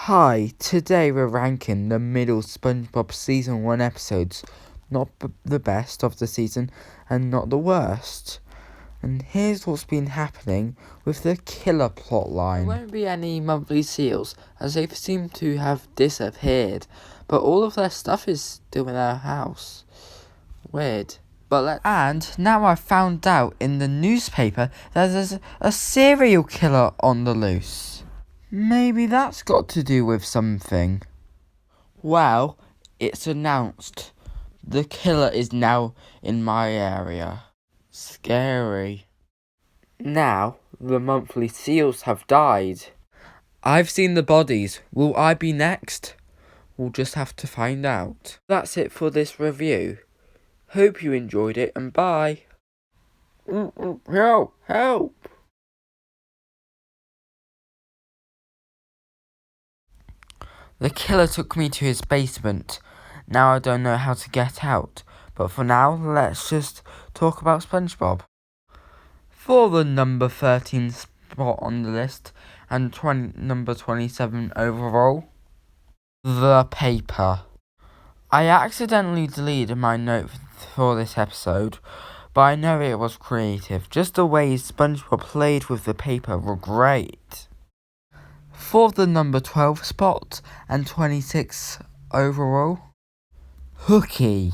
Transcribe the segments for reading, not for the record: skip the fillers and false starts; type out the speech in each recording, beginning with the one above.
Hi, today we're ranking the middle Spongebob Season 1 episodes. Not the best of the season and not the worst. And here's what's been happening with the killer plotline. There won't be any monthly seals, as they seem to have disappeared, but all of their stuff is still in their house. Weird. And now I've found out in the newspaper that there's a serial killer on the loose. Maybe that's got to do with something. Well, it's announced. The killer is now in my area. Scary. Now, the monthly seals have died. I've seen the bodies. Will I be next? We'll just have to find out. That's it for this review. Hope you enjoyed it and bye. Help! Help! The killer took me to his basement. Now I don't know how to get out. But for now, let's just talk about Spongebob. For the number 13 spot on the list and number 27 overall, the paper. I accidentally deleted my note for this episode, but I know it was creative. Just the way Spongebob played with the paper were great. For the number 12 spot and 26 overall, Hooky.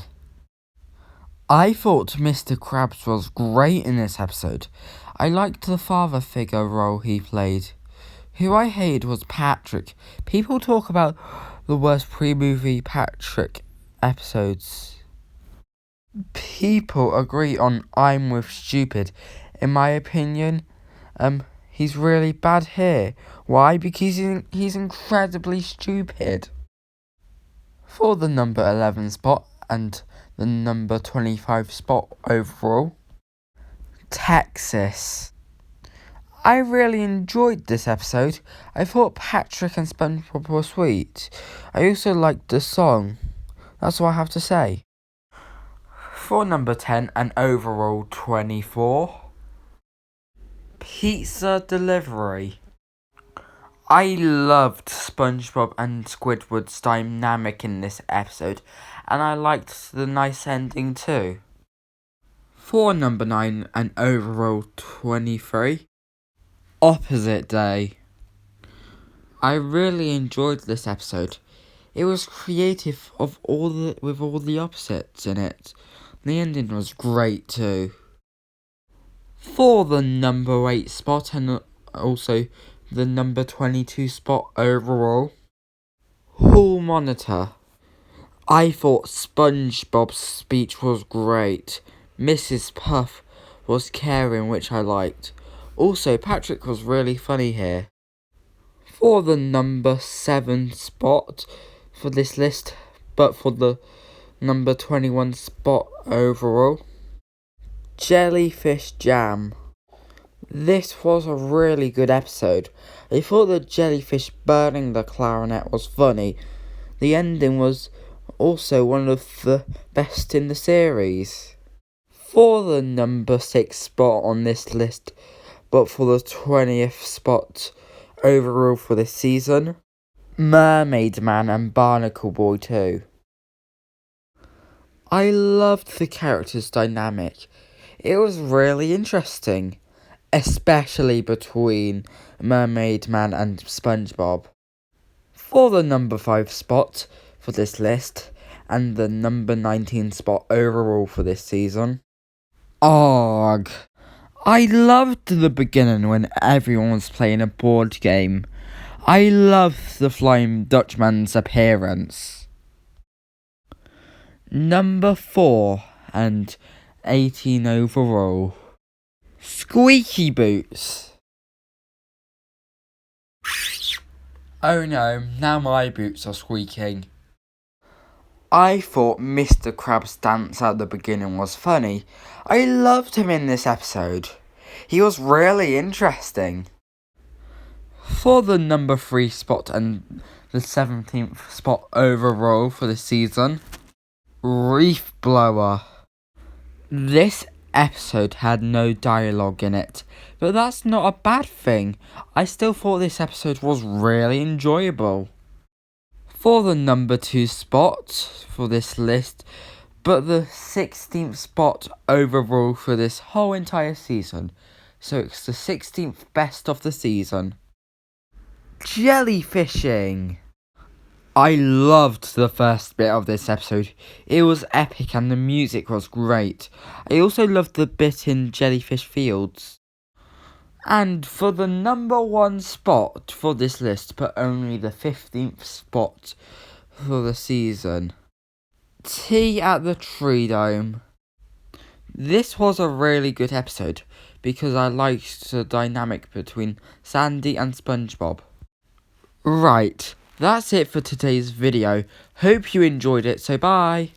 I thought Mr. Krabs was great in this episode. I liked the father figure role he played. Who I hated was Patrick. People talk about the worst pre-movie Patrick episodes. People agree on I'm with stupid. In my opinion, he's really bad here. Why? Because he's incredibly stupid. For the number 11 spot and the number 25 spot overall, Texas. I really enjoyed this episode. I thought Patrick and SpongeBob were sweet. I also liked the song. That's all I have to say. For number 10 and overall 24, Pizza Delivery. I loved SpongeBob and Squidward's dynamic in this episode, and I liked the nice ending too. For number 9 and overall 23, Opposite Day. I really enjoyed this episode. It was creative with all the opposites in it. The ending was great too. For the number 8 spot and also the number 22 spot overall, Hall Monitor. I thought SpongeBob's speech was great. Mrs. Puff was caring, which I liked. Also, Patrick was really funny here. For the number 7 spot for this list, but for the number 21 spot overall, Jellyfish Jam. This was a really good episode. I thought the jellyfish burning the clarinet was funny. The ending was also one of the best in the series. For the number 6 spot on this list, but for the 20th spot overall for this season, Mermaid Man and Barnacle Boy 2. I loved the characters' dynamic. It was really interesting, especially between Mermaid Man and SpongeBob. For the number 5 spot for this list and the number 19 spot overall for this season, Arg. I loved the beginning when everyone was playing a board game. I loved the Flying Dutchman's appearance. Number 4 and 18 overall, Squeaky Boots. Oh no, now my boots are squeaking. I thought Mr. Krabs' dance at the beginning was funny. I loved him in this episode. He was really interesting. For the number 3 spot and the 17th spot overall for the season, Reef Blower. This episode had no dialogue in it, but that's not a bad thing. I still thought this episode was really enjoyable. for the number 2 spot for this list, but the 16th spot overall for this whole entire season. So it's the 16th best of the season. Jellyfishing! I loved the first bit of this episode. It was epic and the music was great. I also loved the bit in Jellyfish Fields. And for the number 1 spot for this list, but only the 15th spot for the season, Tea at the Tree Dome. This was a really good episode because I liked the dynamic between Sandy and Spongebob. Right, that's it for today's video. Hope you enjoyed it, so bye.